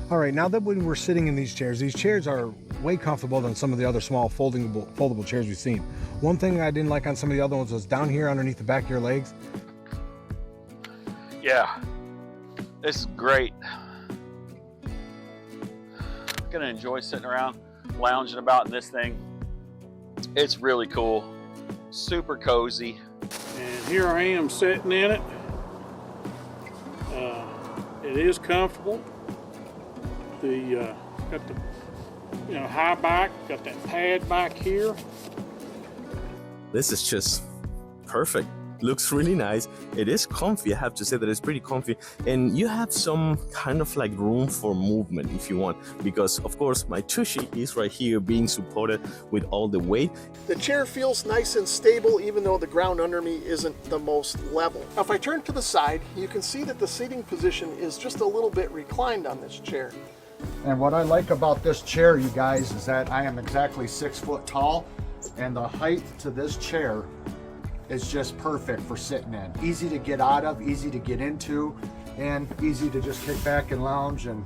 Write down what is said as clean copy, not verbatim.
All right, now that when we're sitting in these chairs are way comfortable than some of the other small foldable chairs we've seen. One thing I didn't like on some of the other ones was down here underneath the back of your legs. Yeah, this is great. I'm gonna enjoy sitting around, lounging about in this thing. It's really cool, super cozy. And here I am sitting in it. It is comfortable. Got the high back, got that pad back here. This is just perfect. Looks really nice. It is comfy. I have to say that it's pretty comfy, and you have some kind of like room for movement if you want, because of course my tushy is right here being supported with all the weight. The chair feels nice and stable even though the ground under me isn't the most level. Now if I turn to the side, you can see that the seating position is just a little bit reclined on this chair. And what I like about this chair, you guys, is that I am exactly 6 foot tall, and the height to this chair is just perfect for sitting in. Easy to get out of, easy to get into, and easy to just kick back and lounge and